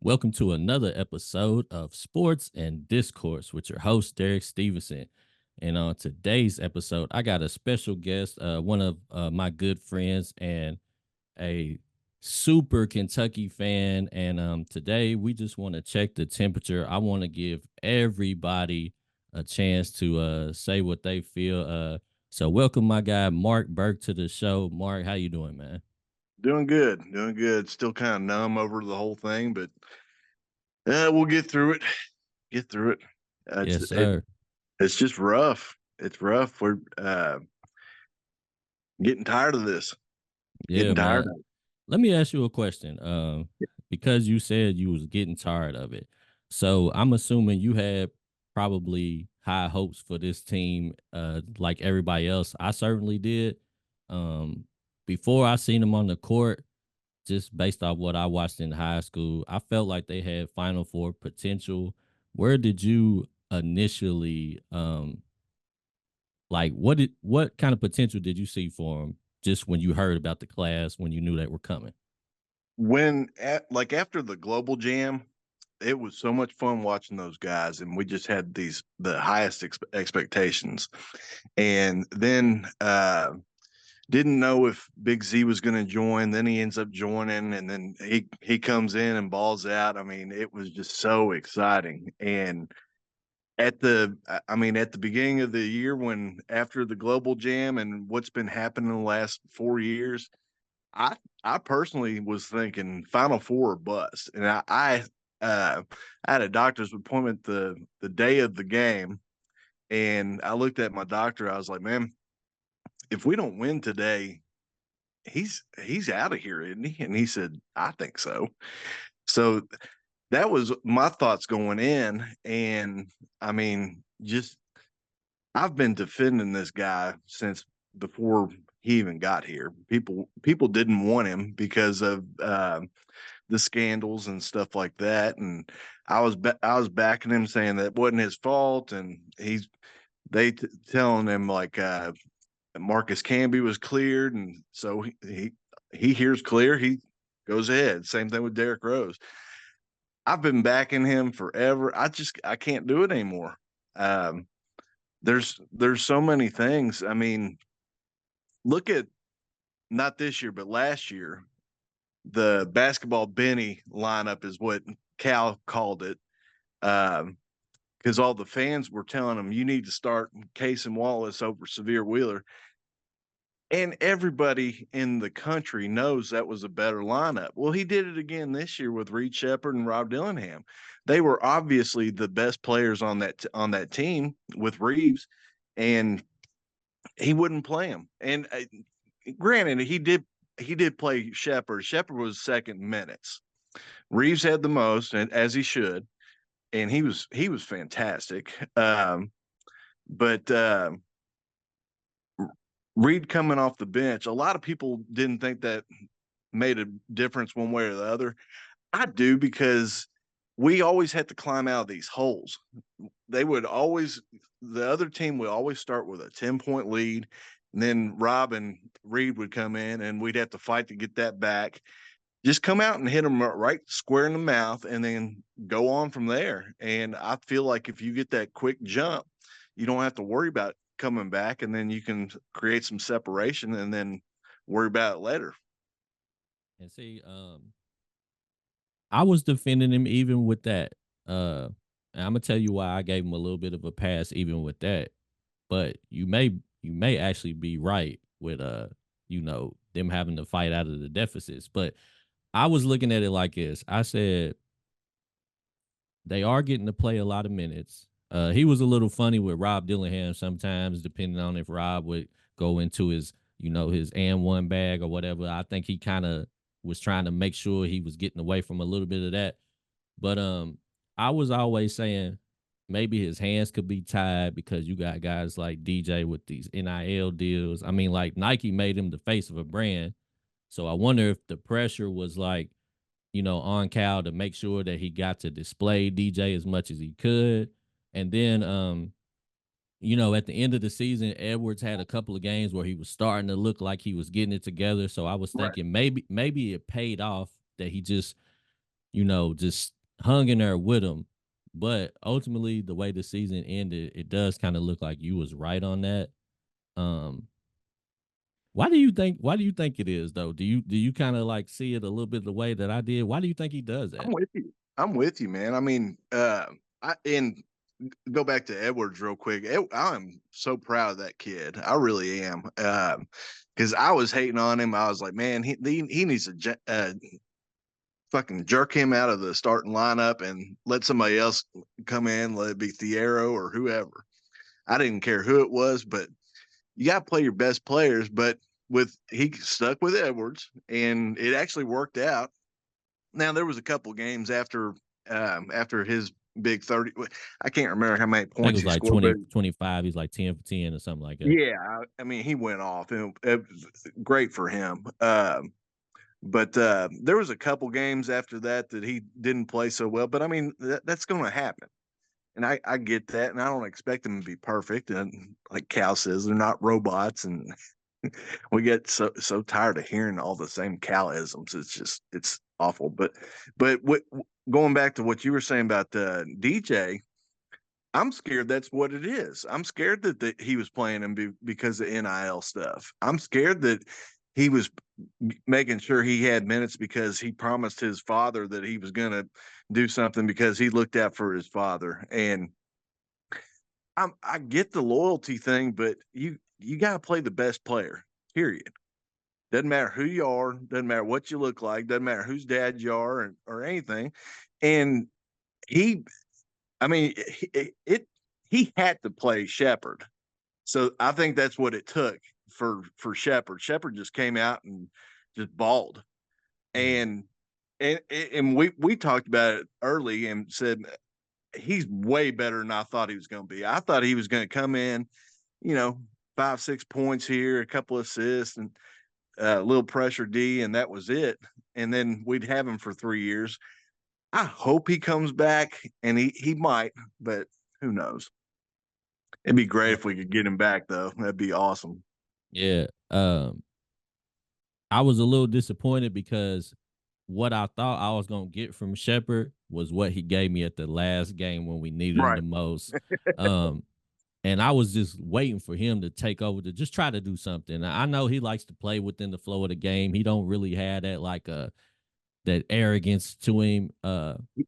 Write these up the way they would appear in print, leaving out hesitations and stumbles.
Welcome to another episode of Sports and Discourse with your host, Derek Stevenson. And on today's episode, I got a special guest, one of my good friends and a super Kentucky fan. And today we just want to check the temperature. I want to give everybody a chance to say what they feel. So welcome my guy, Mark Burke, to the show. Mark, how you doing, man? Doing good, doing good. Still kind of numb over the whole thing, but we'll get through it. Get through it. Uh, it's Yes, it, sir. it's just rough. It's rough. We're getting tired of this. Yeah, Getting tired man. of it. Let me ask you a question. Because you said you was getting tired of it, so I'm assuming you had probably high hopes for this team, like everybody else. I certainly did. Um, Before I seen them on the court, just based off what I watched in high school, I felt like they had Final Four potential. Where did you initially, like, what kind of potential did you see for them? Just when you heard about the class, when you knew they were coming. Like after the global jam, it was so much fun watching those guys, and we just had the highest expectations. And then didn't know if Big Z was going to join. Then he ends up joining, and then he comes in and balls out. I mean, it was just so exciting. And at the beginning of the year, when after the global jam and what's been happening in the last 4 years, I I personally was thinking Final Four or bust. And I had a doctor's appointment the day of the game, and I looked at my doctor. I was like, man, if we don't win today, he's out of here, isn't he? And he said, I think so. So that was my thoughts going in. And I mean, just I've been defending this guy since before he even got here. People didn't want him because of the scandals and stuff like that. And I was backing him, saying that wasn't his fault, and telling him like Marcus Camby was cleared, and so he hears clear, he goes ahead. Same thing with Derrick Rose. I've been backing him forever. I can't do it anymore. Um, there's so many things. I mean, look at not this year, but last year, the basketball Benny lineup is what Cal called it. Because all the fans were telling him you need to start Case and Wallace over Severe Wheeler. And everybody in the country knows that was a better lineup. Well, he did it again this year with Reed Shepherd and Rob Dillingham. They were obviously the best players on that team with Reeves, and he wouldn't play them. And granted, he did play Shepherd. Shepherd was second minutes. Reeves had the most, and as he should, and he was fantastic. But Reed coming off the bench, a lot of people didn't think that made a difference one way or the other. I do, because we always had to climb out of these holes. They would always, the other team would always start with a 10-point lead. And then Rob and Reed would come in, and we'd have to fight to get that back. Just come out and hit them right square in the mouth, and then go on from there. And I feel like if you get that quick jump, you don't have to worry about coming back, and then you can create some separation and then worry about it later. And see, I was defending him even with that. And I'm gonna tell you why I gave him a little bit of a pass even with that. But you may actually be right with them having to fight out of the deficits. But I was looking at it like this. I said they are getting to play a lot of minutes. He was a little funny with Rob Dillingham sometimes, depending on if Rob would go into his and one bag or whatever. I think he kind of was trying to make sure he was getting away from a little bit of that. But I was always saying maybe his hands could be tied because you got guys like DJ with these NIL deals. I mean, like Nike made him the face of a brand. So I wonder if the pressure was like, on Cal to make sure that he got to display DJ as much as he could. And then at the end of the season, Edwards had a couple of games where he was starting to look like he was getting it together. So I was Right. thinking maybe it paid off that he just just hung in there with him. But ultimately, the way the season ended, it does kind of look like you was right on that. Um, why do you think it is though? Do you kind of like see it a little bit the way that I did? Why do you think he does I'm that? with you. I'm with you, man. I mean, I and go back to Edwards real quick. I'm so proud of that kid. I really am. Because I was hating on him. I was like, man, he needs to fucking jerk him out of the starting lineup and let somebody else come in, let it be Thiero or whoever. I didn't care who it was, but you got to play your best players. But he stuck with Edwards, and it actually worked out. Now there was a couple games after his big 30. I can't remember how many I think it points was he like scored, but 20, 25. He's like 10 for 10 or something like that. yeah, I mean he went off, and it was great for him. But there was a couple games after that he didn't play so well. But I mean that's going to happen, and I get that, and I don't expect them to be perfect. And like Cal says, they're not robots, and we get so tired of hearing all the same Cal-isms. It's awful. But going back to what you were saying about DJ, I'm scared that's what it is. I'm scared that he was playing him because of NIL stuff. I'm scared that he was making sure he had minutes because he promised his father that he was going to do something because he looked out for his father. And I get the loyalty thing, but you got to play the best player. Period. Doesn't matter who you are, doesn't matter what you look like, doesn't matter whose dad you are or anything. And he, I mean, he had to play Shepard. So I think that's what it took for Shepard. Shepard just came out and just balled. Mm. And and we talked about it early and said he's way better than I thought he was going to be. I thought he was going to come in, you know, 5, 6 points here, a couple assists, and a little pressure D, and that was it. And then we'd have him for 3 years. I hope he comes back, and he might, but who knows? It'd be great Uh, if we could get him back, though. That'd be awesome. yeah. I was a little disappointed because what I thought I was gonna get from Shepard was what he gave me at the last game when we needed him Right. the most. Um, and I was just waiting for him to take over to just try to do something. I know he likes to play within the flow of the game. He don't really have that that arrogance to him.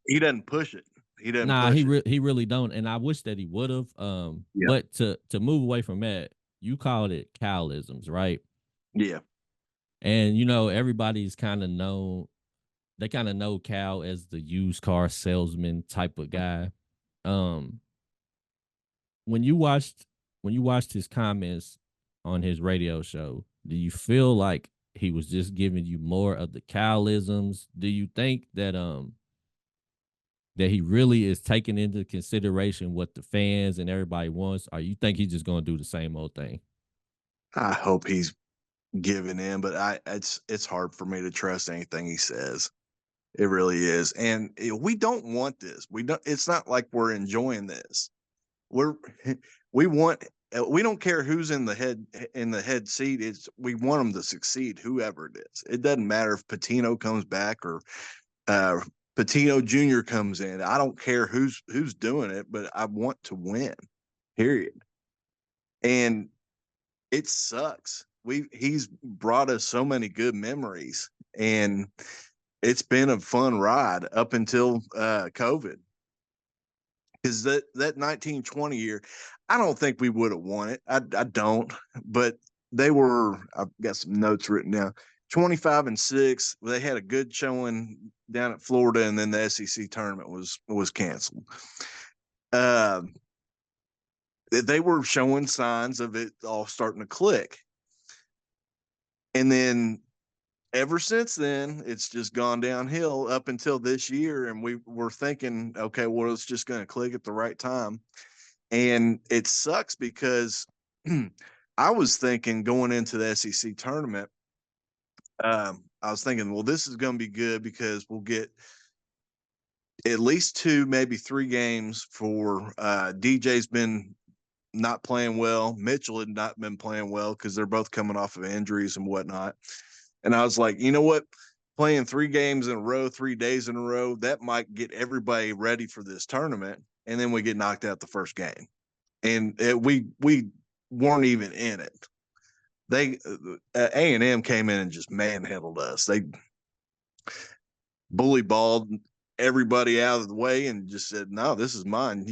He doesn't push it. He doesn't Nah, push it. he really don't, and I wish that he would have. Yeah. But to move away from that, you called it Calisms, right? Yeah. And everybody's kind of known. They kind of know Cal as the used car salesman type of guy. Um, when you watched his comments on his radio show, do you feel like he was just giving you more of the Calisms? Do you think that he really is taking into consideration what the fans and everybody wants, or you think he's just gonna do the same old thing? I hope he's giving in, but it's hard for me to trust anything he says. It really is. And we don't want this. We don't It's not like we're enjoying this. We're we want we don't care who's in the head seat. We want them to succeed, whoever it is. It doesn't matter if Patino comes back or uh, Patino Jr. comes in. I don't care who's doing it, but I want to win. Period. And it sucks. He's brought us so many good memories, and it's been a fun ride up until COVID. Because that 1920 year, I don't think we would have won it. I don't, but they were. I've got some notes written down. 25-6. They had a good showing down at Florida, and then the SEC tournament was canceled. Uh, they were showing signs of it all starting to click, and then ever since then, it's just gone downhill up until this year, and we were thinking, okay, well, it's just going to click at the right time. And it sucks because I was thinking going into the SEC tournament, I was thinking, well, this is going to be good because we'll get at least 2, maybe 3 games for DJ's been not playing well. Mitchell had not been playing well because they're both coming off of injuries and whatnot. And I was like, you know what? playing 3 games in a row, 3 days in a row, that might get everybody ready for this tournament, and then we get knocked out the first game. And we weren't even in it. They A&M came in and just manhandled us. They bully balled everybody out of the way and just said, "No, this is mine.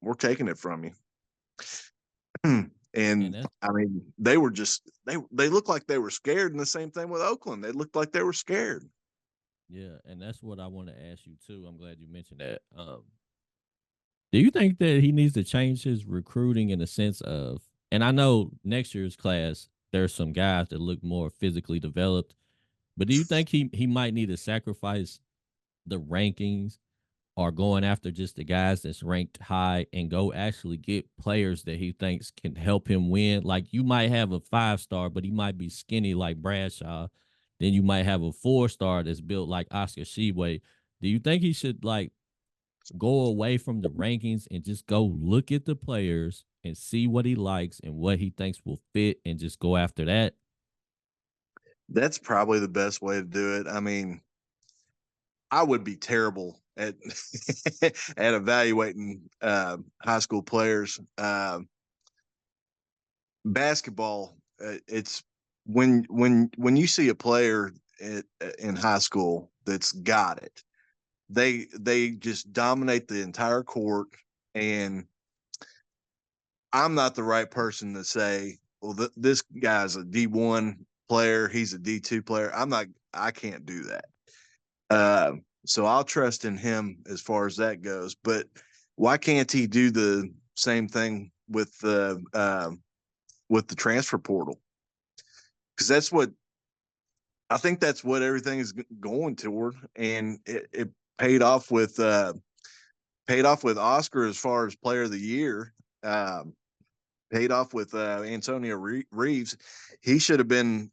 We're taking it from you." And And that's I mean, they were just they looked like they were scared, and the same thing with Oakland. They looked like they were scared. yeah, and that's what I want to ask you too. I'm glad you mentioned that. Do you think that he needs to change his recruiting in the sense of, and I know next year's class, there's some guys that look more physically developed, but do you think he might need to sacrifice the rankings or going after just the guys that's ranked high and go actually get players that he thinks can help him win? Like you might have a 5-star, but he might be skinny like Bradshaw. Then you might have a 4-star that's built like Oscar Sheway. Do you think he should like go away from the rankings and just go look at the players and see what he likes and what he thinks will fit and just go after that? That's probably the best way to do it. I mean, I would be terrible at at evaluating high school players. Basketball, it's when you see a player in high school that's got it, they just dominate the entire court. And I'm not the right person to say, well, this guy's a D1 player, he's a D2 player. I can't do that. So I'll trust in him as far as that goes. But why can't he do the same thing with the transfer portal? Because I think that's what everything is going toward, and it paid off paid off with Oscar as far as Player of the Year. Um, Paid off with Antonio Reeves. He should have been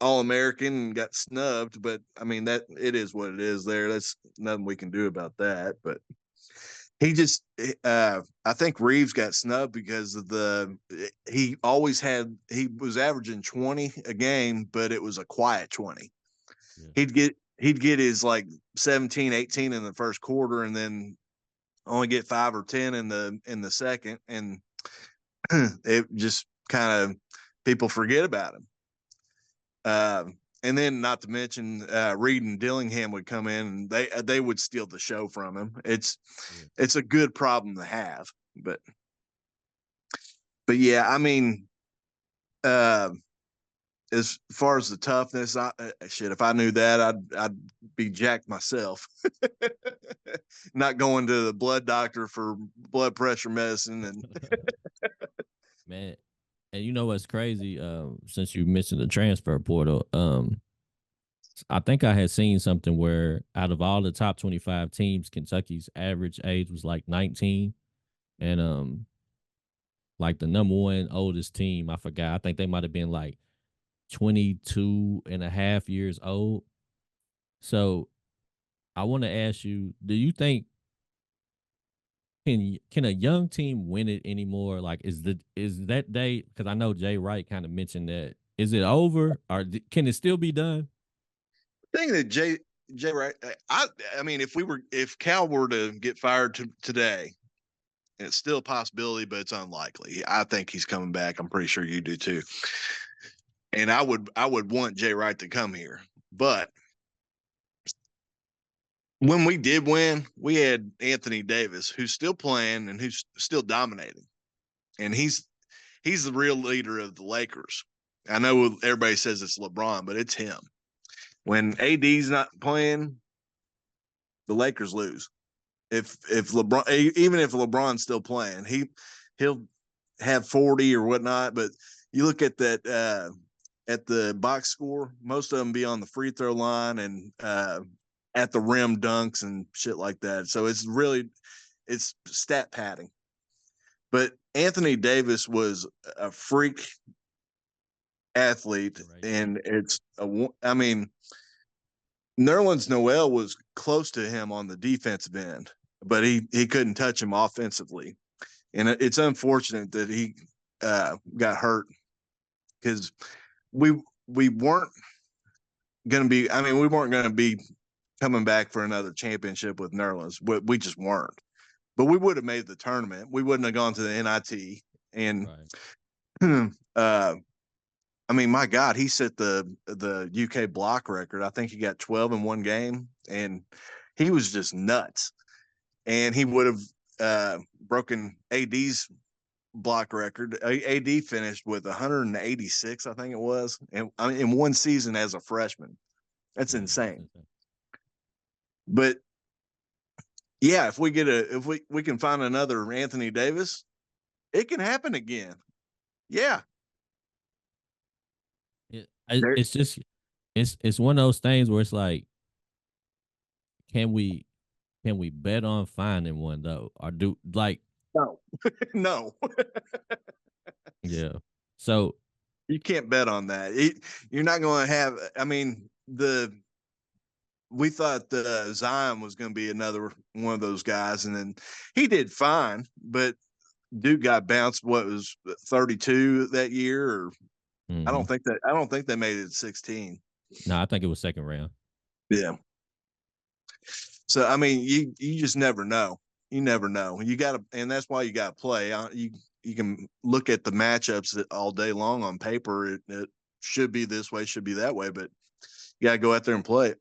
All American and got snubbed, but I mean that it is what it is. That's nothing we can do about that. But he just, I think Reeves got snubbed because of he was averaging 20 a game, but it was a quiet 20. Yeah. He'd get his like 17, 18 in the first quarter, and then only get 5 or 10 in the second, and it just kind of people forget about him. And then, not to mention, Reed and Dillingham would come in, and they would steal the show from him. Yeah. It's a good problem to have, but yeah, I mean, uh, as far as the toughness, shit, if I knew that, I'd be jacked myself. Not going to the blood doctor for blood pressure medicine, and Man, and you know what's crazy? Since you mentioned the transfer portal, I think I had seen something where out of all the top 25 teams, Kentucky's average age was like 19. And like the number one oldest team, I forgot. I think they might have been like 22 and a half years old. So I want to ask you, do you think can a young team win it anymore? Like is that day, because I know Jay Wright kind of mentioned that. Is it over or can it still be done? thing that Jay Wright, I mean, if Cal were to get fired today, it's still a possibility, but it's unlikely. I think he's coming back. I'm pretty sure you do too. And I would want Jay Wright to come here. But when we did win, we had Anthony Davis, who's still playing and who's still dominating. And he's the real leader of the Lakers. I know everybody says it's LeBron, but it's him. When AD's not playing, the Lakers lose. If LeBron, even if LeBron's still playing, he'll have 40 or whatnot. But you look at that at the box score, most of them be on the free throw line and at the rim dunks and shit like that. So it's stat padding. But Anthony Davis was a freak athlete, Generational. and I mean, Nerlens Noel was close to him on the defensive end, but he couldn't touch him offensively, and it's unfortunate that he got hurt because we we weren't going to be. I mean, we weren't going to be coming back for another championship with Nerlens. We just weren't. But we would have made the tournament. We wouldn't have gone to the NIT. And Right. uh, I mean, my God, he set the UK block record. I think he got 12 in one game, and he was just nuts. And he would have broken AD's block record. AD finished with 186, I think it was, and I mean, in one season as a freshman. That's Yeah, that's insane. insane. But yeah, if we can find another Anthony Davis, it can happen again. Yeah, there. It's just it's one of those things where it's like, can we can we bet on finding one though, or do like No, no, yeah. So you can't bet on that. You're not going to have. I mean, the we thought Zion was going to be another one of those guys, and then he did fine, but Duke got bounced. What was 32 that year? Or mhm. I don't think they made it 16. No, I think it was second round. Yeah. So I mean, you just never know. You never know. You got to, and that's why you got to play. You can look at the matchups all day long on paper. It should be this way, should be that way, but you got to go out there and play it.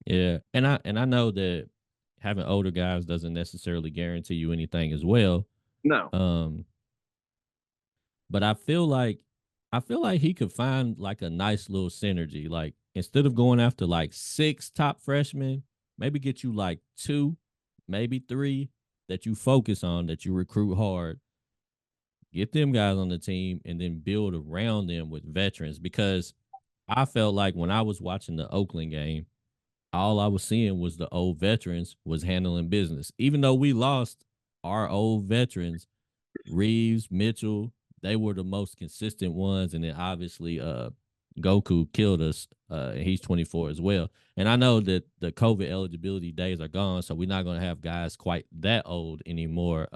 Yeah, and I know that having older guys doesn't necessarily guarantee you anything as well. No, Um, but I feel like he could find like a nice little synergy. Like instead of going after like six top freshmen, maybe get you like two, maybe three that you focus on, that you recruit hard, get them guys on the team, and then build around them with veterans. Because I felt like when I was watching the Oakland game, all I was seeing was the old veterans was handling business. Even though we lost, our old veterans, Reeves, Mitchell, they were the most consistent ones. And then obviously Goku killed us. And he's 24 as well. And I know that the COVID eligibility days are gone, so we're not gonna have guys quite that old anymore.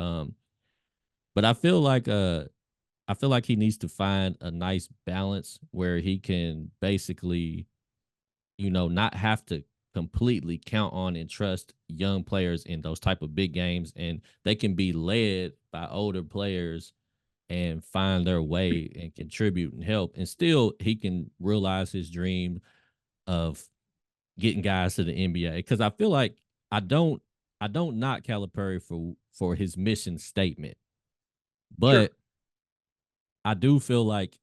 But I feel like he needs to find a nice balance where he can basically, not have to completely count on and trust young players in those type of big games, and they can be led by older players and find their way and contribute and help, and still he can realize his dream of getting guys to the NBA. Because I feel like I don't I don't knock Calipari for his mission statement, sure. but I do feel like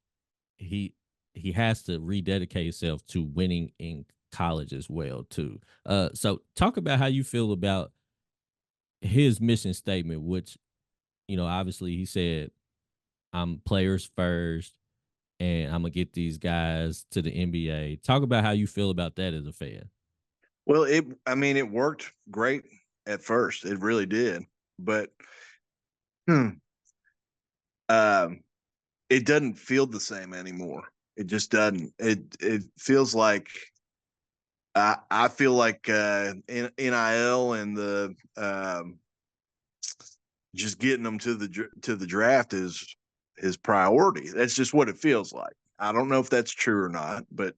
he he has to rededicate himself to winning in college as well too. So talk about how you feel about his mission statement, which obviously he said, "I'm players first, and I'm gonna get these guys to the NBA." Talk about how you feel about that as a fan. Well, I mean, it worked great at first. It really did. But hmm, um, it doesn't feel the same anymore. It just doesn't. It feels like I feel like NIL and the just getting them to the draft is his priority. That's just what it feels like. I don't know if that's true or not, but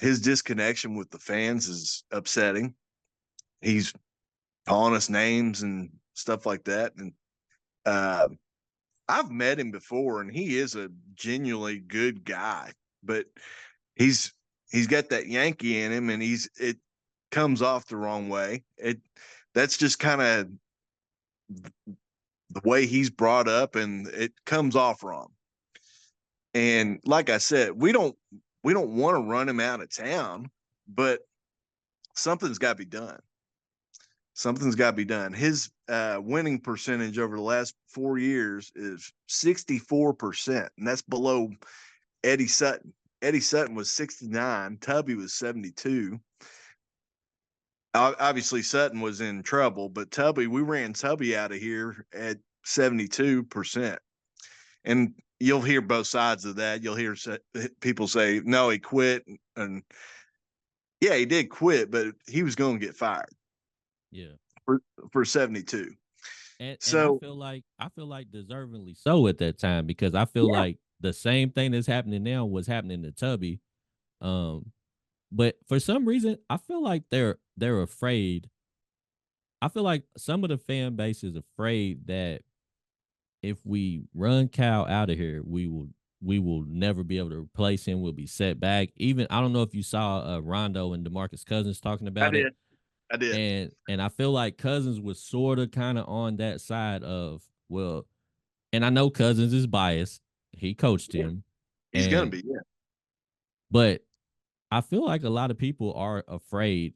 his disconnection with the fans is upsetting. He's calling us names and stuff like that, and uh, I've met him before, and he is a genuinely good guy, but he's he's got that Yankee in him, and it comes off the wrong way. That's just kind of the way he's brought up, and it comes off wrong. And like I said, we don't want to run him out of town, but something's got to be done. Something's got to be done. His winning percentage over the last 4 years is 64%, and that's below Eddie Sutton. Eddie Sutton was 69, Tubby was 72. Obviously, Sutton was in trouble, but we ran Tubby out of here at 72%. And you'll hear both sides of that. You'll hear people say, no, he quit. And yeah, he did quit, but he was going to get fired Yeah. for, for 72. And So, I feel like deservingly so at that time, because I feel yeah, like the same thing that's happening now was happening to Tubby Um, but for some reason, I feel like they're afraid. I feel like some of the fan base is afraid that if we run Cal out of here, we will never be able to replace him. We'll be set back. Even I don't know if you saw Rondo and DeMarcus Cousins talking I about it, did. I did. and I feel like Cousins was sort of kind of on that side of well, and I know Cousins is biased. He coached Yeah. him, He's gonna and be. Yeah. but I feel like a lot of people are afraid.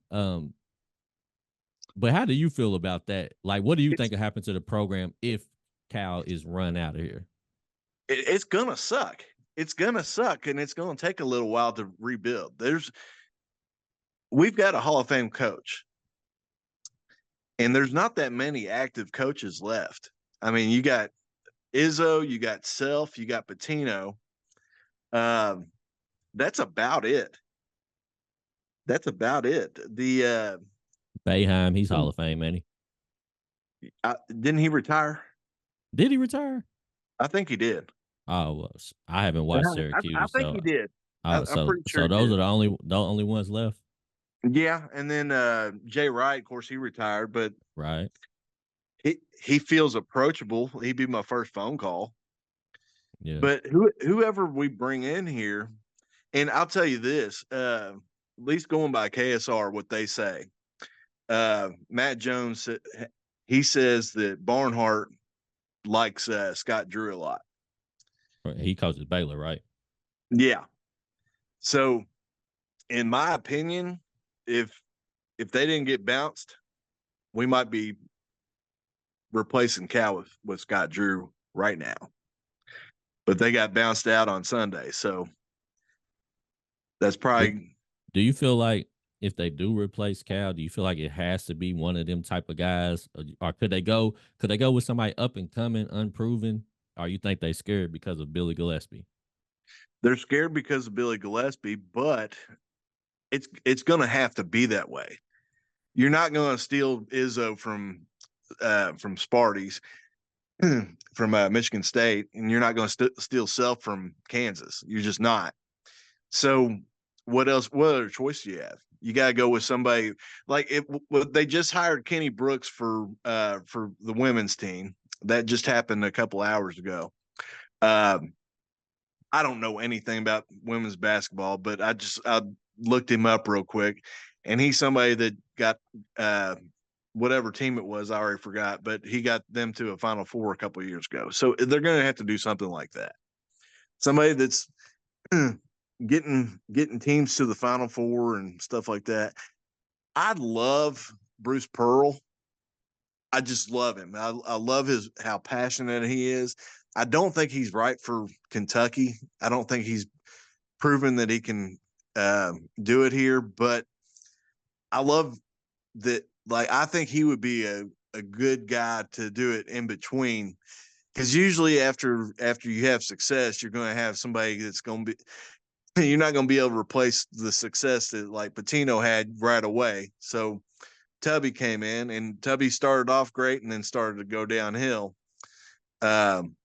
But how do you feel about that? Like, what do you It's think will happen to the program if Cal is run out of here? it's gonna suck. It's gonna suck, and it's gonna take a little while to rebuild. We've got a Hall of Fame coach, and there's not that many active coaches left. I mean, you got Izzo, you got Self, you got Patino. Um, that's about it. That's about it. Boeheim, he's Hall of Fame, man. Didn't he retire? Did he retire? I think he did. Oh, well, I haven't watched I Syracuse, think so he did. I'm so pretty sure so he those did. are the only ones left, Yeah, and then Jay Wright, of course, he retired, but right? he feels approachable. He'd be my first phone call. Yeah, But whoever we bring in here, and I'll tell you this, at least going by KSR, what they say, Matt Jones, he says that Barnhart likes Scott Drew a lot. he coaches Baylor, right? Yeah. So, in my opinion, if they didn't get bounced, we might be replacing Cal with Scott Drew right now. But they got bounced out on Sunday, so that's But probably do you feel like if they do replace Cal, do you feel like it has to be one of them type of guys, or could they go with somebody up and coming, unproven, or you think they scared because of Billy Gillispie? they're scared because of Billy Gillispie, but it's going to have to be that way. You're not going to steal Izzo from Sparty's from Michigan State, and you're not going to steal Self from Kansas. You're just not. So what else? What other choice do you have? You got to go with somebody like it. Well, they just hired Kenny Brooks for the women's team. That just happened a couple hours ago. Um, I don't know anything about women's basketball, but I looked him up real quick, and he's somebody that got whatever team it was. I already forgot, but he got them to a Final Four a couple of years ago. So they're going to have to do something like that. Somebody that's getting teams to the Final Four and stuff like that. I love Bruce Pearl. I just love him. I love how passionate he is. I don't think he's right for Kentucky. I don't think he's proven that he can do it here. But I love that. Like I think he would be a good guy to do it in between. Because usually after you have success, you're going to have somebody that's going to be you're not going to be able to replace the success that like Patino had right away. So Tubby came in, and Tubby started off great and then started to go downhill. Um,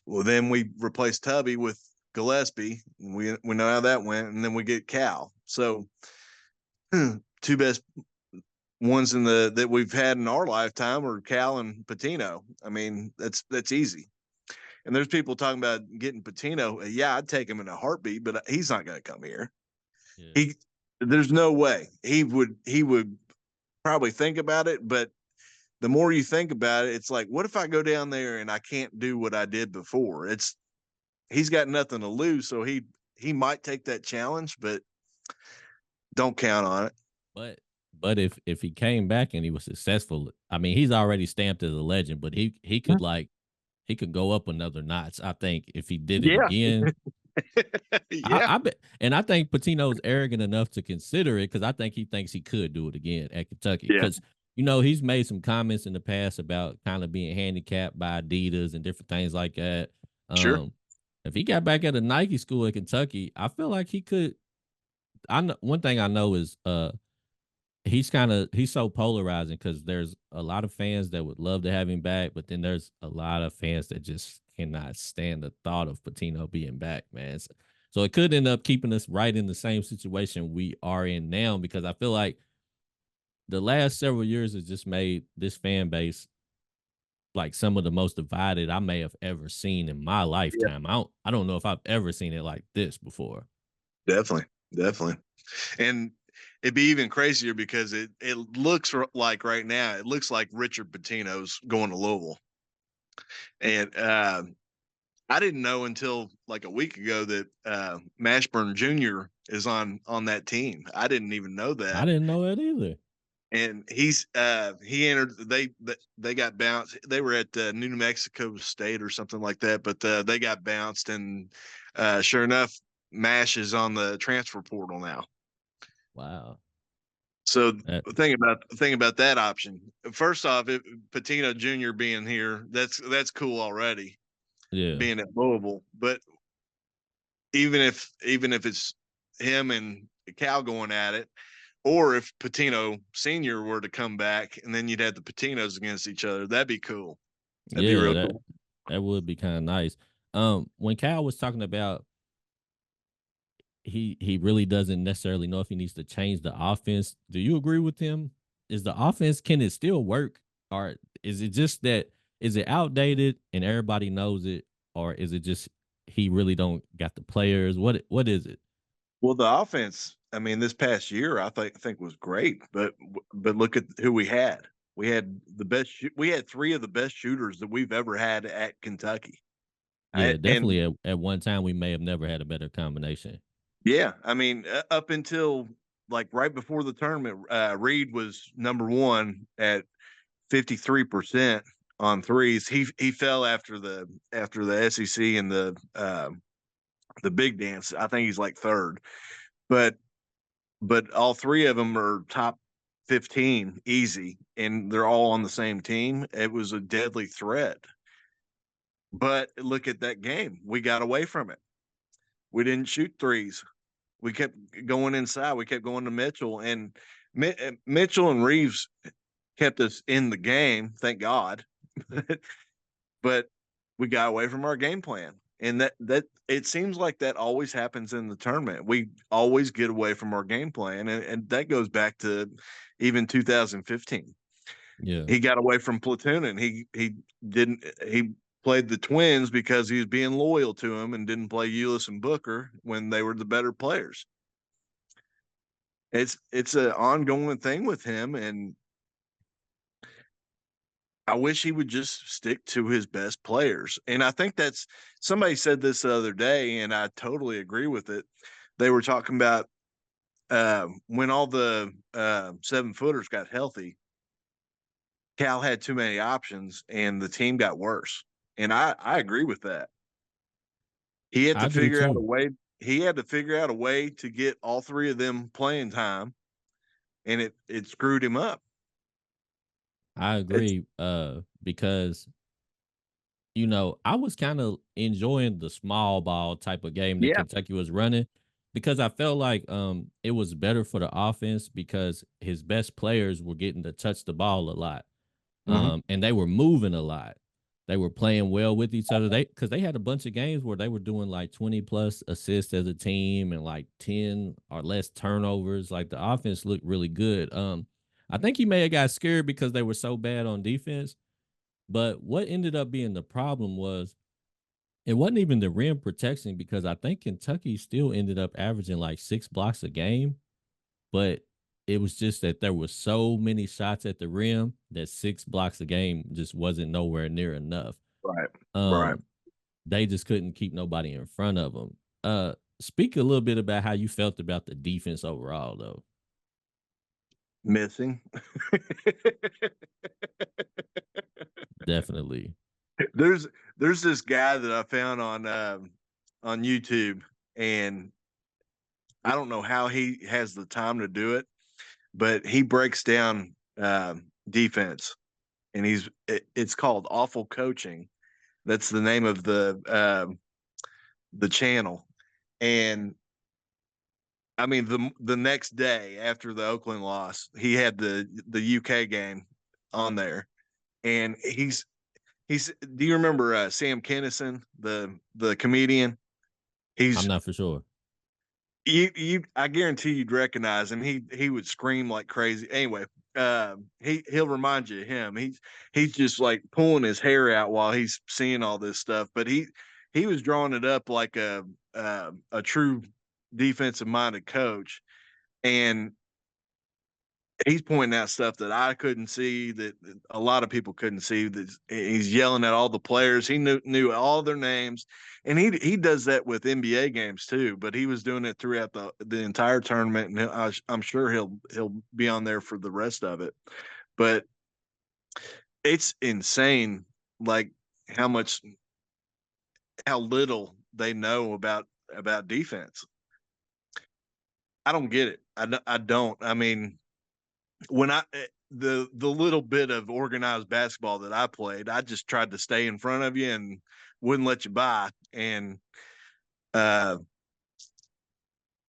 well, then we replaced Tubby with Gillespie. And we know how that went, and then we get Cal. So two best ones in the that we've had in our lifetime are Cal and Patino. I mean, that's easy. And there's people talking about getting Patino. Yeah, I'd take him in a heartbeat, but he's not going to come here. Yeah. He there's no way he would probably think about it, but the more you think about it, it's like, what if I go down there and I can't do what I did before? He's got nothing to lose, so he might take that challenge, but don't count on it. But if he came back and he was successful, I mean, he's already stamped as a legend, but he could go up another notch. I think if he did it Yeah, again, yeah, I bet, and I think Patino's arrogant enough to consider it because I think he thinks he could do it again at Kentucky. yeah. Because he's made some comments in the past about kind of being handicapped by Adidas and different things like that. Sure. Um, if he got back at a Nike school at Kentucky, I feel like he could. I know one thing I know is he's so polarizing because there's a lot of fans that would love to have him back, but then there's a lot of fans that just cannot stand the thought of Patino being back, man. So it could end up keeping us right in the same situation we are in now, because I feel like the last several years has just made this fan base like some of the most divided I may have ever seen in my Yeah, lifetime. I don't know if I've ever seen it like this before. definitely, definitely. And it'd be even crazier because it looks like right now it looks like Richard Pitino's going to Louisville, and I didn't know until like a week ago that Mashburn Jr. is on that team. I didn't even know I that. didn't know that either. And he entered they got bounced. They were at New Mexico State or something like that, but they got bounced, and sure enough, Mash is on the transfer portal now. Wow. So That, think about that option. First off, Patino Jr. being here, that's cool already, yeah. being at Louisville. But even if it's him and Cal going at it, or if Patino Senior were to come back, and then you'd have the Patinos against each other, that'd be cool. That'd be Yeah, real that cool. that would be kind of nice. When Cal was talking about he really doesn't necessarily know if he needs to change the offense. Do you agree with him? Is the offense, can it still work, or is it just that, is it outdated and everybody knows it, or is it just he really don't got the players? What is it? Well, the offense, I mean, this past year, I think was great, but look at who we had. We had the best. We had three of the best shooters that we've ever had at Kentucky. Yeah, And definitely at one time we may have never had a better combination. yeah, I mean, up until like right before the tournament, Reed was number one at 53% on threes. He fell after the SEC and the big dance. I think he's like third, but all three of them are top 15 easy, and they're all on the same team. It was a deadly threat. But look at that game. We got away from it. We didn't shoot threes. We kept going inside. We kept going to Mitchell, and Mitchell and Reeves kept us in the game, thank God. But we got away from our game plan. And that it seems like that always happens in the tournament. We always get away from our game plan, and that goes back to even 2015. Yeah. He got away from platoon, and he played the Twins because he was being loyal to him, and didn't play Ulis and Booker when they were the better players. It's an ongoing thing with him, and I wish he would just stick to his best players. And I think that's, somebody said this the other day, and I totally agree with it. They were talking about when all the 7-footers got healthy, Cal had too many options, and the team got worse. And I agree with that. He had to I do figure out a too. way. He had to figure out a way to get all three of them playing time, and it screwed him up. I It's agree. Because I was kind of enjoying the small ball type of game that yeah, Kentucky was running, because I felt like it was better for the offense because his best players were getting to touch the ball a lot. hmm And they were moving a lot. They were playing well with each other. Because they had a bunch of games where they were doing like 20 plus assists as a team and like 10 or less turnovers. Like the offense looked really good. I think he may have got scared because they were so bad on defense. But what ended up being the problem was it wasn't even the rim protection, because I think Kentucky still ended up averaging like 6 blocks a game, but it was just that there were so many shots at the rim that 6 blocks a game just wasn't nowhere near enough. right, right. Um, they just couldn't keep nobody in front of them. Speak a little bit about how you felt about the defense overall, though. Missing. Definitely. there's there's this guy that I found on YouTube, and I don't know how he has the time to do it, but he breaks down defense, and it's called Awful Coaching. That's the name of the channel. And I mean, the next day after the Oakland loss, he had the UK game on there, and he's do you remember Sam Kinison, the comedian? I'm He's not for sure. you I guarantee you'd recognize him. He would scream like crazy. Anyway, he'll remind you of him. He's just like pulling his hair out while he's seeing all this stuff. But he was drawing it up like a true defensive minded coach, and he's pointing out stuff that I couldn't see, that a lot of people couldn't see. That he's yelling at all the players. He knew all their names, and he does that with NBA games too. But he was doing it throughout the entire tournament, and I'm sure he'll be on there for the rest of it. But it's insane, like how much how little they know about defense. I don't get it. I don't. I mean, when the little bit of organized basketball that I played, I just tried to stay in front of you and wouldn't let you by, and uh,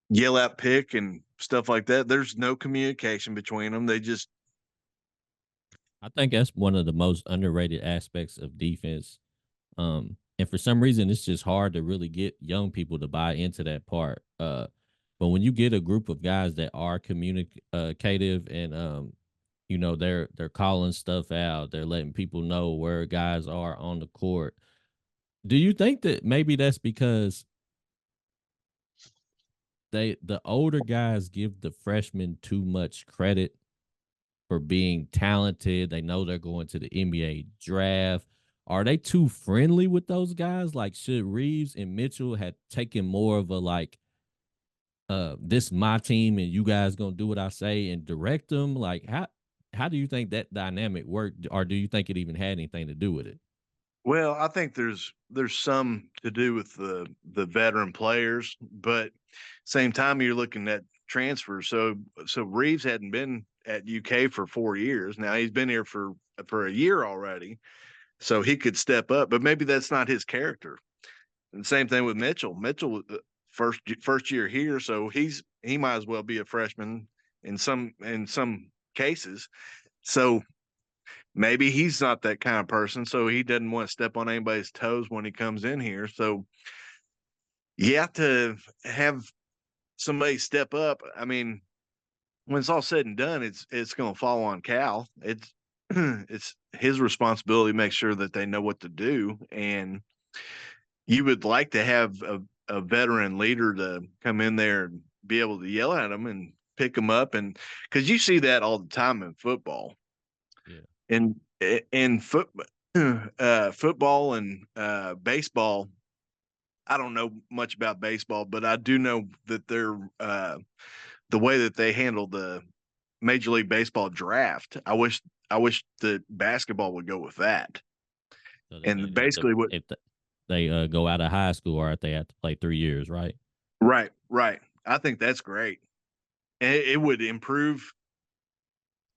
yell out pick and stuff like that. There's no communication between them. They just I think that's one of the most underrated aspects of defense. And for some reason, it's just hard to really get young people to buy into that part. But when you get a group of guys that are communicative and they're calling stuff out, they're letting people know where guys are on the court. Do you think that maybe that's because the older guys give the freshmen too much credit for being talented? They know they're going to the NBA draft. Are they too friendly with those guys? Like, should Reeves and Mitchell had taken more of a like, this my team and you guys gonna do what I say and direct them? Like, how do you think that dynamic worked, or do you think it even had anything to do with it? well, I think there's some to do with the veteran players, but same time you're looking at transfers. So Reeves hadn't been at UK for 4 years. Now he's been here for a year already, so he could step up. But maybe that's not his character. And same thing with Mitchell. Mitchell first year here, so he might as well be a freshman in some cases. So maybe he's not that kind of person, so he doesn't want to step on anybody's toes when he comes in here. So you have to have somebody step up. I mean, when it's all said and done, it's going to fall on Cal. It's it's his responsibility to make sure that they know what to do, and you would like to have a veteran leader to come in there and be able to yell at them and pick them up, and because you see that all the time in football Yeah. and in football and baseball. I don't know much about baseball, but I do know that they're the way that they handle the Major League Baseball draft. I wish that basketball would go with that. So that And basically, what if they go out of high school, or if they have to play 3 years, right? right. I think that's great. And it would improve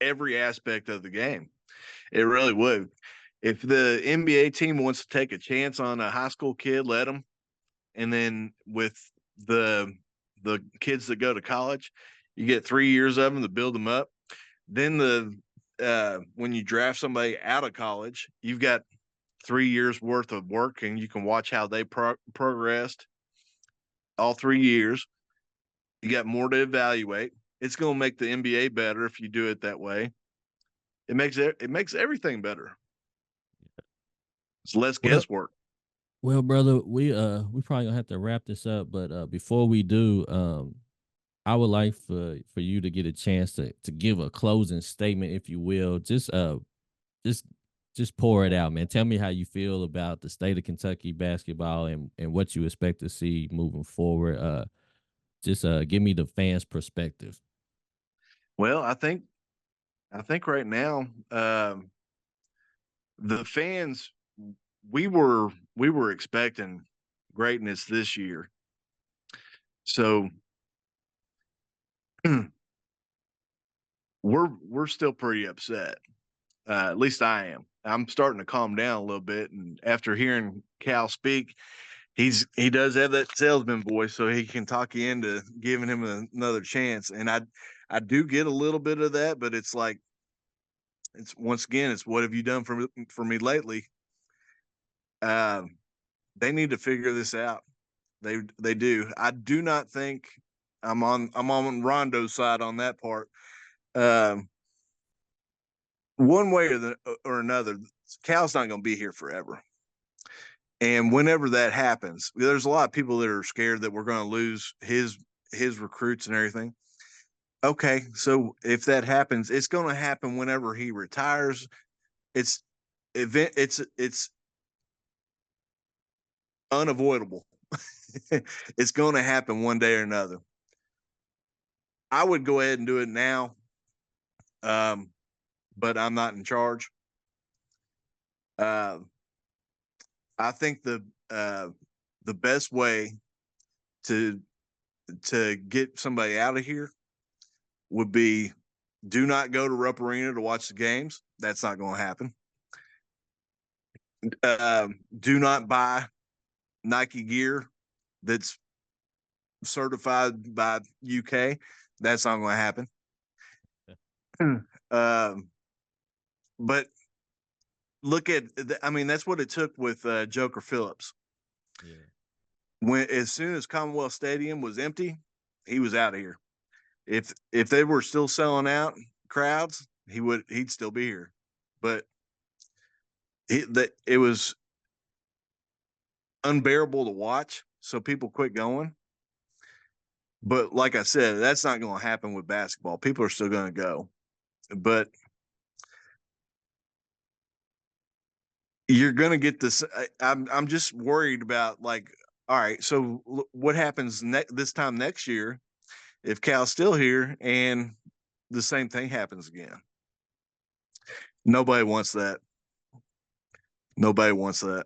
every aspect of the game. It really would. If the NBA team wants to take a chance on a high school kid, let them. And then with the the kids that go to college, you get 3 years of them to build them up. Then when you draft somebody out of college, you've got 3 years worth of work, and you can watch how they progressed all 3 years. You got more to evaluate. It's going to make the NBA better if you do it that way. It makes everything better. It's less Well, guesswork. brother, we probably gonna have to wrap this up, but before we do, I would like for you to get a chance to give a closing statement, if you will. Just just pour it out, man. Tell me how you feel about the state of Kentucky basketball and what you expect to see moving forward. Just give me the fans' perspective. Well, I think right now, the fans, we were expecting greatness this year. So we're still pretty upset. At least I am. I'm starting to calm down a little bit, and after hearing Cal speak, he does have that salesman voice, so he can talk you into giving him another chance. And I do get a little bit of that, but it's like it's once again, it's what have you done for me lately? Um, they need to figure this out. They do. I do not think I'm on Rondo's side on that part. Um, One way or another, Cal's not going to be here forever. And whenever that happens, there's a lot of people that are scared that we're going to lose his recruits and everything. Okay, so if that happens, it's going to happen whenever he retires. It's it's unavoidable. It's going to happen one day or another. I would go ahead and do it now, um, but I'm not in charge. Uh, I think the best way to get somebody out of here would be do not go to Rupp Arena to watch the games. That's not going to happen. Do not buy Nike gear that's certified by UK. That's not going to happen. But look at, I mean, that's what it took with Joker Phillips. Yeah. When as soon as Commonwealth Stadium was empty, he was out of here. If they were still selling out crowds, he'd still be here. But it was unbearable to watch, so people quit going. But like I said, that's not going to happen with basketball. People are still going to go, but you're going to get this. I'm just worried about, like, all right, so what happens this time next year if Cal's still here and the same thing happens again? Nobody wants that. Nobody wants that.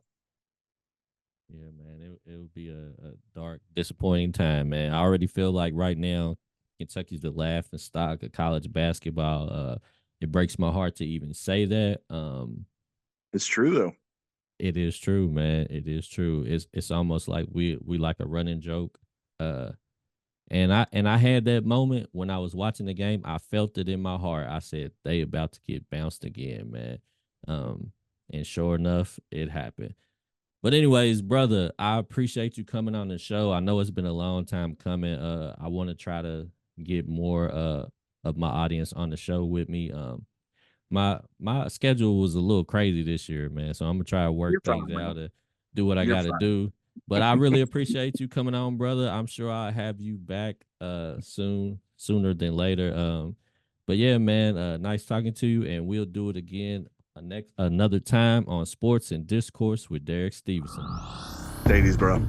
Yeah, man, it would be a dark, disappointing time, man. I already feel like right now Kentucky's the laughing stock of college basketball. It breaks my heart to even say that. It's true though. It is true, man. It is true. It's almost like we like a running joke. Uh, and I had that moment when I was watching the game. I felt it in my heart. I said they about to get bounced again, man. Um, and sure enough, it happened. But anyways, brother, I appreciate you coming on the show. I know it's been a long time coming. I want to try to get more of my audience on the show with me. My schedule was a little crazy this year, man. So I'm gonna try to You're work things fine, out man. to do what I You're gotta fine. do. But I really appreciate you coming on, brother. I'm sure I'll have you back sooner than later. But yeah, man, nice talking to you, and we'll do it again another time on Sports and Discourse with Derek Stevenson. Ladies, bro.